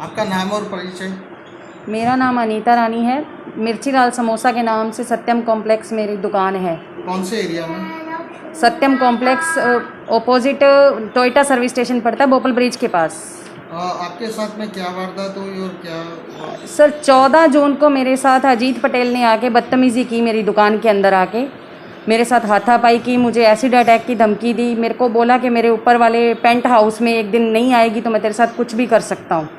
आपका नाम और परिचय? मेरा नाम अनीता रानी है। मिर्ची लाल समोसा के नाम से सत्यम कॉम्प्लेक्स मेरी दुकान है। कौन से एरिया में? Satyam complex opposite Toyota service station पड़ता है, बोपल ब्रिज के पास। आपके साथ में क्या वारदात हुई और क्या? सर 14 जून को मेरे साथ अजीत पटेल ने आके बदतमीज़ी की, मेरी दुकान के अंदर आके मेरे साथ हाथापाई की, मुझे एसिड अटैक की धमकी दी। मेरे को बोला कि मेरे ऊपर वाले पेंट हाउस में एक दिन नहीं आएगी तो मैं तेरे साथ कुछ भी कर सकता हूँ।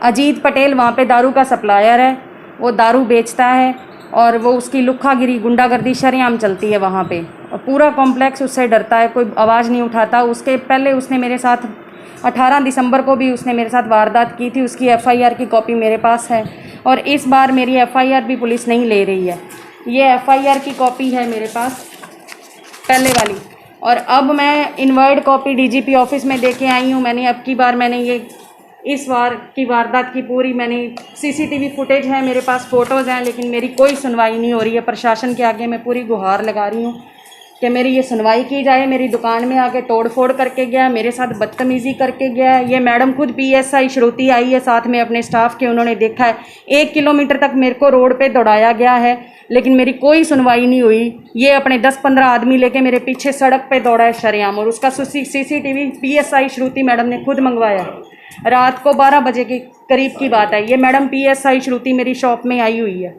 अजीत पटेल वहाँ पे दारू का सप्लायर है, वो दारू बेचता है और वो उसकी लुक्खागिरी गुंडागर्दी शरेआम चलती है वहाँ पे, और पूरा कॉम्प्लेक्स उससे डरता है, कोई आवाज़ नहीं उठाता। उसके पहले उसने मेरे साथ 18 दिसंबर को भी उसने मेरे साथ वारदात की थी, उसकी एफआईआर की कॉपी मेरे पास है, और इस बार मेरी एफआईआर भी पुलिस नहीं ले रही है। ये एफआईआर की कॉपी है मेरे पास पहले वाली, और अब मैं इनवर्ड कॉपी डीजीपी ऑफिस में दे के आई हूँ। मैंने अब की बार मैंने ये इस बार की वारदात की पूरी मैंने सीसीटीवी फुटेज है मेरे पास, फ़ोटोज़ हैं, लेकिन मेरी कोई सुनवाई नहीं हो रही है। प्रशासन के आगे मैं पूरी गुहार लगा रही हूँ कि मेरी ये सुनवाई की जाए। मेरी दुकान में आके तोड़ फोड़ करके गया, मेरे साथ बदतमीज़ी करके गया। ये मैडम खुद पीएसआई श्रुति आई है साथ में अपने स्टाफ के, उन्होंने देखा है 1 किलोमीटर तक मेरे को रोड पे दौड़ाया गया है, लेकिन मेरी कोई सुनवाई नहीं हुई। ये अपने 10-15 आदमी लेके मेरे पीछे सड़क पे दौड़ा है शरेआम, और उसका सीसीटीवी पीएसआई श्रुति मैडम ने खुद मंगवाया है। रात को 12 बजे के करीब की बात है। ये मैडम पीएसआई श्रुति मेरी शॉप में आई हुई है।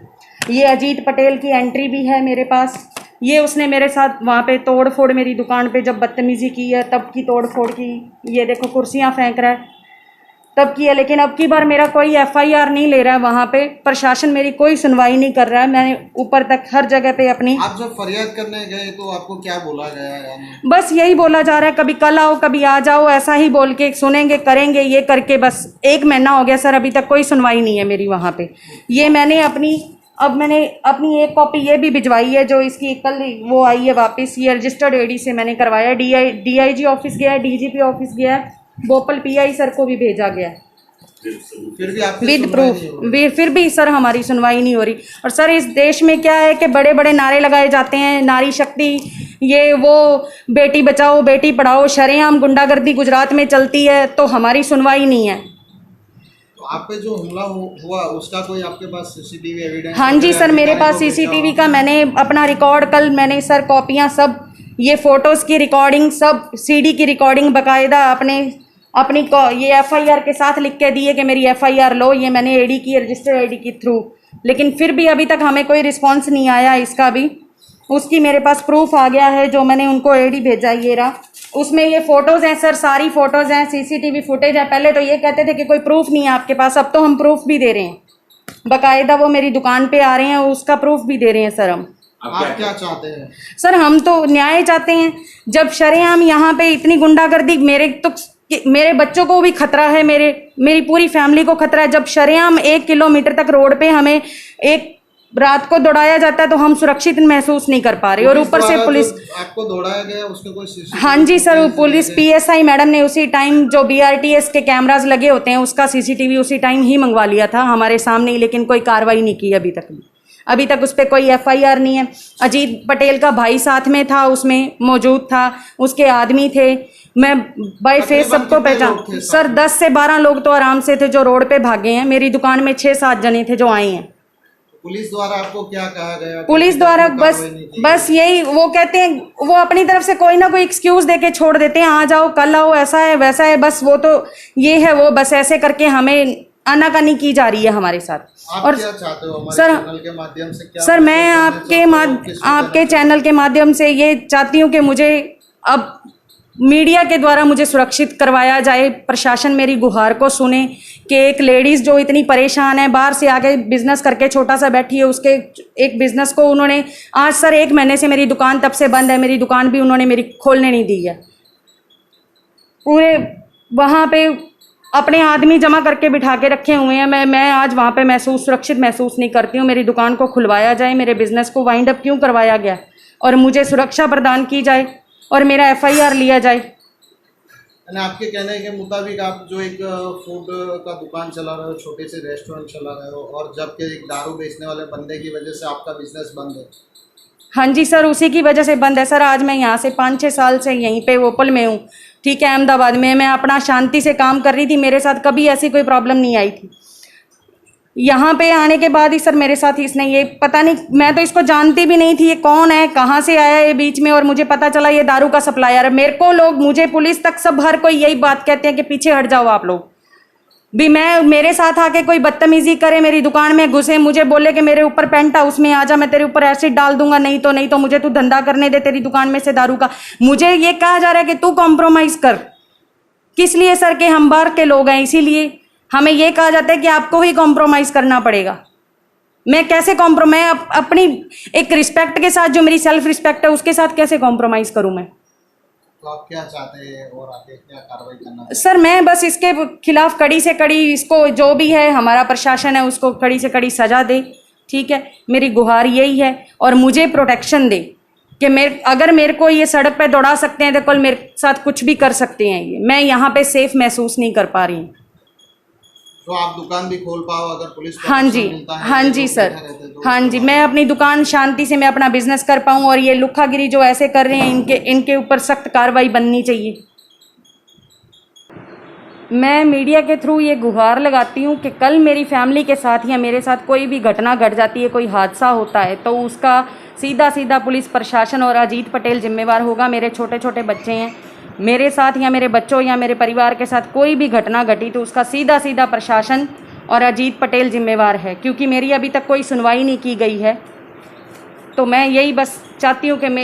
ये अजीत पटेल की एंट्री भी है मेरे पास। ये उसने मेरे साथ वहाँ पे तोड़ फोड़, मेरी दुकान पे जब बदतमीज़ी की है तब की तोड़ फोड़ की। ये देखो कुर्सियाँ फेंक रहा है, तब की है। लेकिन अब की बार मेरा कोई एफआईआर नहीं ले रहा है वहाँ पे, प्रशासन मेरी कोई सुनवाई नहीं कर रहा है। मैंने ऊपर तक हर जगह पे अपनी, आप जब फरियाद करने गए तो आपको क्या बोला गया? यानी बस यही बोला जा रहा है कभी कल आओ कभी आ जाओ, ऐसा ही बोल के सुनेंगे करेंगे ये करके। बस 1 महीना हो गया सर, अभी तक कोई सुनवाई नहीं है मेरी वहाँ पे। ये मैंने अपनी एक कॉपी ये भी भिजवाई है जो इसकी कल वो आई है वापस। ये रजिस्टर्ड एडी से मैंने करवाया। डीआईजी ऑफिस गया है, डीजीपी ऑफिस गया है, भोपाल पीआई सर को भी भेजा गया है फिर भी आपकी विद सुनवाई प्रूफ। नहीं हो रही? फिर भी सर हमारी सुनवाई नहीं हो रही। और सर इस देश में क्या है कि बड़े बड़े नारे लगाए जाते हैं, नारी शक्ति, ये वो, बेटी बचाओ बेटी पढ़ाओ, शरेआम गुंडागर्दी गुजरात में चलती है, तो हमारी सुनवाई नहीं है। तो आप पे जो हमला हुआ उसका कोई आपके पास सीसीटीवी एविडेंस? हाँ जी सर, मेरे पास सीसीटीवी का मैंने अपना रिकॉर्ड, कल मैंने सर कॉपियाँ सब, ये फ़ोटोज़ की रिकॉर्डिंग सब, सीडी की रिकॉर्डिंग बाकायदा अपनी ये एफआईआर के साथ लिख के दिए कि मेरी एफआईआर लो। ये मैंने एडी की, रजिस्टर्ड एडी की थ्रू, लेकिन फिर भी अभी तक हमें कोई रिस्पांस नहीं आया इसका भी। उसकी मेरे पास प्रूफ आ गया है जो मैंने उनको एडी भेजा, ये रहा। उसमें ये फ़ोटोज़ हैं सर, सारी फ़ोटोज़ हैं, सीसीटीवी फुटेज है। पहले तो ये कहते थे कि कोई प्रूफ नहीं है आपके पास, अब तो हम प्रूफ भी दे रहे हैं, बाकायदा वो मेरी दुकान पे आ रहे हैं, उसका प्रूफ भी दे रहे हैं सर हम। आप क्या चाहते हैं? सर हम तो न्याय चाहते हैं। जब शरेआम यहाँ पे इतनी गुंडागर्दी, मेरे बच्चों को भी खतरा है, मेरी पूरी फैमिली को खतरा है। जब शरेआम 1 किलोमीटर तक रोड पे हमें एक रात को दौड़ाया जाता है तो हम सुरक्षित महसूस नहीं कर पा रहे। और ऊपर से पुलिस आपको दौड़ाया गया, उसके कोई सीसीटीवी? हाँ जी सर, पुलिस पीएसआई मैडम ने उसी टाइम जो बीआरटीएस के कैमरास लगे होते हैं उसका सीसीटीवी उसी टाइम ही मंगवा लिया था हमारे सामने ही, लेकिन कोई कार्रवाई नहीं की अभी तक उस पर कोई एफआईआर नहीं है। अजीत पटेल का भाई साथ में था, उसमें मौजूद था, उसके आदमी थे, मैं बाय फेस सबको पहचान। सर 10 से 12 लोग तो आराम से थे जो रोड पे भागे हैं। मेरी दुकान में 6-7 जने थे जो आए हैं। पुलिस द्वारा आपको क्या कहा गया? पुलिस द्वारा बस यही, वो कहते हैं, वो अपनी तरफ से कोई ना कोई एक्सक्यूज देके छोड़ देते हैं, आ जाओ कल आओ, ऐसा है वैसा है, बस वो तो ये है वो, बस ऐसे करके हमें आनाकानी की जा रही है हमारे साथ। आप और क्या चाहते हो हमारे सर चैनल के माध्यम से? क्या सर मैं आपके चैनल के माध्यम से ये चाहती हूँ कि मुझे अब मीडिया के द्वारा मुझे सुरक्षित करवाया जाए, प्रशासन मेरी गुहार को सुने कि एक लेडीज़ जो इतनी परेशान है, बाहर से आके बिजनेस करके छोटा सा बैठी है, उसके एक बिजनेस को उन्होंने आज सर 1 महीने से मेरी दुकान तब से बंद है, मेरी दुकान भी उन्होंने मेरी खोलने नहीं दी है। पूरे वहाँ पे अपने आदमी जमा करके बिठा के रखे हुए हैं। मैं आज वहाँ पे सुरक्षित महसूस नहीं करती हूँ। मेरी दुकान को खुलवाया जाए, मेरे बिजनेस को वाइंड अप क्यों करवाया गया और मुझे सुरक्षा प्रदान की जाए और मेरा FIR लिया जाए। यानी आपके कहने के मुताबिक आप जो एक फूड का दुकान चला रहे हो, छोटे से रेस्टोरेंट चला रहे हो, और जबकि एक दारू बेचने वाले बंदे की वजह से आपका बिजनेस बंद है। हाँ जी सर, उसी की वजह से बंद है सर। आज मैं यहाँ से 5-6 साल से यहीं पे वोपल में हूँ, ठीक है, अहमदाबाद में। मैं अपना शांति से काम कर रही थी, मेरे साथ कभी ऐसी कोई प्रॉब्लम नहीं आई थी। यहाँ पे आने के बाद ही सर मेरे साथ इसने ये पता नहीं, मैं तो इसको जानती भी नहीं थी ये कौन है, कहाँ से आया ये बीच में, और मुझे पता चला ये दारू का सप्लायर है। मेरे को लोग, मुझे पुलिस तक सब हर कोई यही बात कहते हैं कि पीछे हट जाओ आप लोग भी। मैं मेरे साथ आके कोई बदतमीजी करे, मेरी दुकान में घुसे, मुझे बोले कि मेरे ऊपर पेंट हाउस में आ जा, मैं तेरे ऊपर एसिड डाल दूंगा, नहीं तो मुझे तू धंधा करने दे तेरी दुकान में से दारू का। मुझे ये कहा जा रहा है कि तू कॉम्प्रोमाइज़ कर। किस लिए सर? कि हम बाहर के लोग हैं, इसीलिए हमें ये कहा जाता है कि आपको ही कॉम्प्रोमाइज़ करना पड़ेगा। मैं कैसे मैं अपनी एक रिस्पेक्ट के साथ, जो मेरी सेल्फ रिस्पेक्ट है, उसके साथ कैसे कॉम्प्रोमाइज़ करूं मैं? तो आप क्या चाहते हैं और आगे क्या कार्रवाई करना? सर मैं बस इसके खिलाफ कड़ी से कड़ी, इसको जो भी है हमारा प्रशासन है उसको कड़ी से कड़ी सजा दे, ठीक है। मेरी गुहार यही है, और मुझे प्रोटेक्शन दे कि अगर मेरे को ये सड़क पे दौड़ा सकते हैं तो कल मेरे साथ कुछ भी कर सकते हैं। ये मैं यहाँ पे सेफ महसूस नहीं कर पा रही हूँ। तो आप दुकान भी खोल पाओ अगर पुलिस हाँ जी, हाँ जी सर, हाँ जी, मैं अपनी दुकान शांति से मैं अपना बिजनेस कर पाऊँ, और ये लुक्खागिरी जो ऐसे कर रहे हैं इनके ऊपर सख्त कार्रवाई बननी चाहिए। मैं मीडिया के थ्रू ये गुहार लगाती हूँ कि कल मेरी फैमिली के साथ या मेरे साथ कोई भी घटना घट जाती है, कोई हादसा होता है, तो उसका सीधा पुलिस प्रशासन और अजीत पटेल जिम्मेवार होगा। मेरे छोटे छोटे बच्चे हैं, मेरे साथ या मेरे बच्चों या मेरे परिवार के साथ कोई भी घटना घटी तो उसका सीधा प्रशासन और अजीत पटेल जिम्मेवार है, क्योंकि मेरी अभी तक कोई सुनवाई नहीं की गई है। तो मैं यही बस चाहती हूँ कि मैं